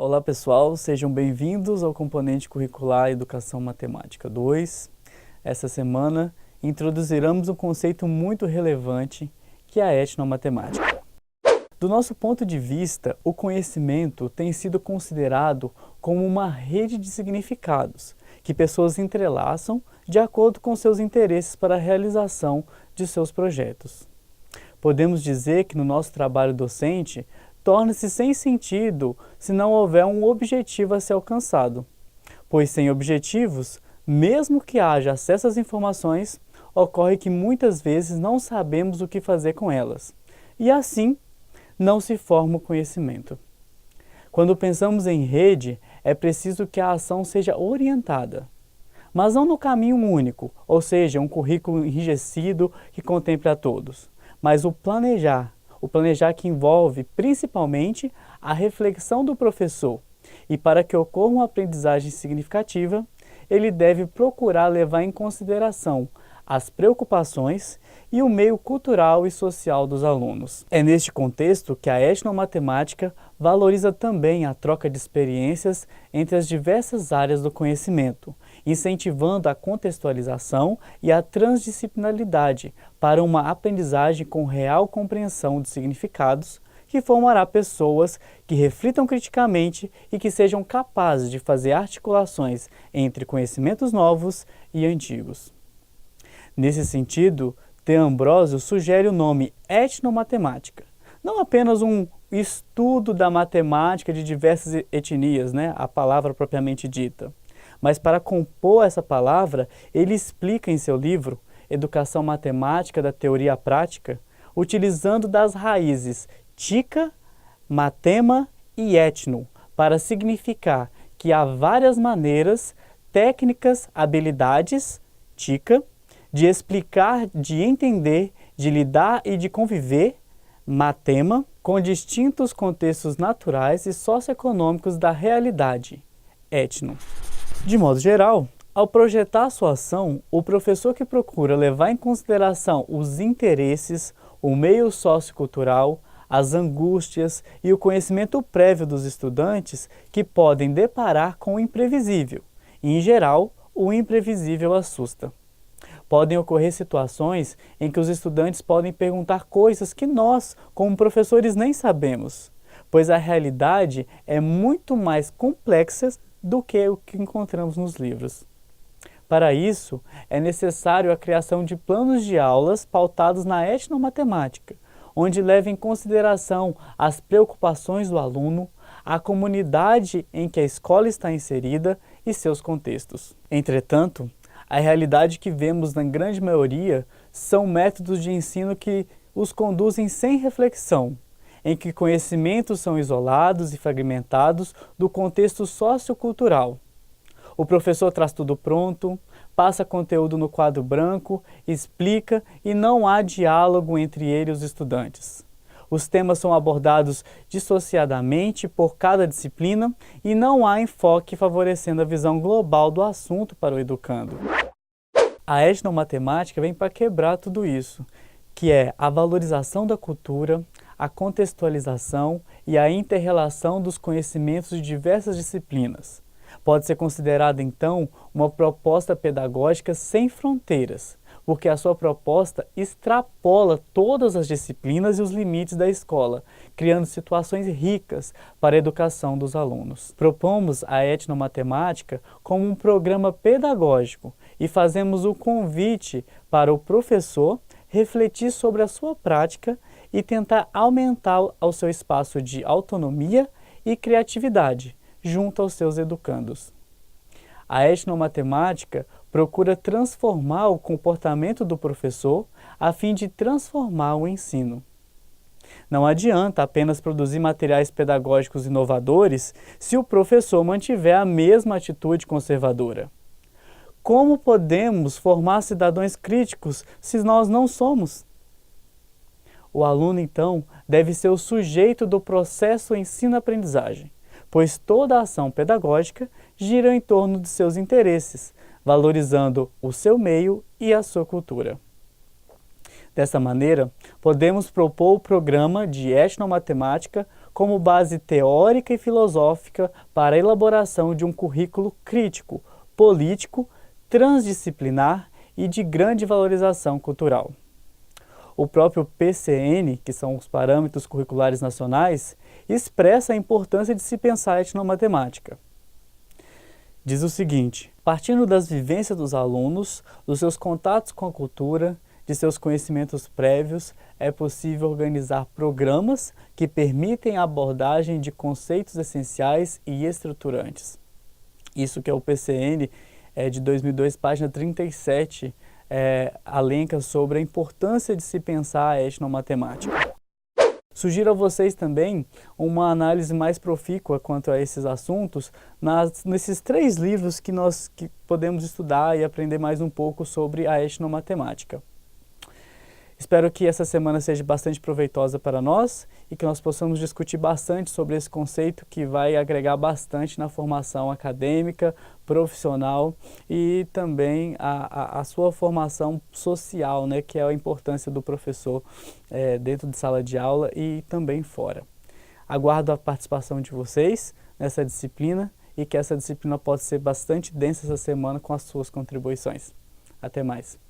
Olá pessoal, sejam bem-vindos ao componente curricular Educação Matemática 2. Essa semana introduziremos um conceito muito relevante que é a etnomatemática. Do nosso ponto de vista, o conhecimento tem sido considerado como uma rede de significados que pessoas entrelaçam de acordo com seus interesses para a realização de seus projetos. Podemos dizer que no nosso trabalho docente, torna-se sem sentido se não houver um objetivo a ser alcançado, pois sem objetivos, mesmo que haja acesso às informações, ocorre que muitas vezes não sabemos o que fazer com elas, e assim não se forma o conhecimento. Quando pensamos em rede, é preciso que a ação seja orientada, mas não no caminho único, ou seja, um currículo enrijecido que contemple a todos, mas o planejar que envolve principalmente a reflexão do professor. E para que ocorra uma aprendizagem significativa, ele deve procurar levar em consideração as preocupações e o meio cultural e social dos alunos. É neste contexto que a etnomatemática valoriza também a troca de experiências entre as diversas áreas do conhecimento, incentivando a contextualização e a transdisciplinaridade para uma aprendizagem com real compreensão de significados, que formará pessoas que reflitam criticamente e que sejam capazes de fazer articulações entre conhecimentos novos e antigos. Nesse sentido, De Ambrosio sugere o nome etnomatemática, não apenas um estudo da matemática de diversas etnias, a palavra propriamente dita, mas para compor essa palavra, ele explica em seu livro Educação Matemática da Teoria à Prática, utilizando das raízes tica, matema e etno, para significar que há várias maneiras, técnicas, habilidades, tica, de explicar, de entender, de lidar e de conviver, matema, com distintos contextos naturais e socioeconômicos da realidade, etno. De modo geral, ao projetar sua ação, o professor que procura levar em consideração os interesses, o meio sociocultural, as angústias e o conhecimento prévio dos estudantes que podem deparar com o imprevisível. E, em geral, o imprevisível assusta. Podem ocorrer situações em que os estudantes podem perguntar coisas que nós, como professores, nem sabemos, pois a realidade é muito mais complexa do que o que encontramos nos livros. Para isso, é necessário a criação de planos de aulas pautados na etnomatemática, onde leve em consideração as preocupações do aluno, a comunidade em que a escola está inserida e seus contextos. Entretanto, a realidade que vemos na grande maioria são métodos de ensino que os conduzem sem reflexão, em que conhecimentos são isolados e fragmentados do contexto sociocultural. O professor traz tudo pronto, passa conteúdo no quadro branco, explica e não há diálogo entre ele e os estudantes. Os temas são abordados dissociadamente por cada disciplina e não há enfoque favorecendo a visão global do assunto para o educando. A etnomatemática vem para quebrar tudo isso, que é a valorização da cultura, a contextualização e a inter-relação dos conhecimentos de diversas disciplinas. Pode ser considerada, então, uma proposta pedagógica sem fronteiras, porque a sua proposta extrapola todas as disciplinas e os limites da escola, criando situações ricas para a educação dos alunos. Propomos a etnomatemática como um programa pedagógico e fazemos o convite para o professor refletir sobre a sua prática e tentar aumentar o seu espaço de autonomia e criatividade junto aos seus educandos. A etnomatemática procura transformar o comportamento do professor a fim de transformar o ensino. Não adianta apenas produzir materiais pedagógicos inovadores se o professor mantiver a mesma atitude conservadora. Como podemos formar cidadãos críticos se nós não somos? O aluno, então, deve ser o sujeito do processo ensino-aprendizagem, pois toda a ação pedagógica gira em torno de seus interesses, valorizando o seu meio e a sua cultura. Dessa maneira, podemos propor o programa de etnomatemática como base teórica e filosófica para a elaboração de um currículo crítico, político, transdisciplinar e de grande valorização cultural. O próprio PCN, que são os Parâmetros Curriculares Nacionais, expressa a importância de se pensar a etnomatemática. Diz o seguinte: partindo das vivências dos alunos, dos seus contatos com a cultura, de seus conhecimentos prévios, é possível organizar programas que permitem a abordagem de conceitos essenciais e estruturantes. Isso que é o PCN de 2002, página 37, alenca sobre a importância de se pensar a etnomatemática. Sugiro a vocês também uma análise mais profícua quanto a esses assuntos nesses 3 livros que podemos estudar e aprender mais um pouco sobre a etnomatemática. Espero que essa semana seja bastante proveitosa para nós e que nós possamos discutir bastante sobre esse conceito que vai agregar bastante na formação acadêmica, profissional e também a sua formação social, né, que é a importância do professor dentro de sala de aula e também fora. Aguardo a participação de vocês nessa disciplina e que essa disciplina possa ser bastante densa essa semana com as suas contribuições. Até mais!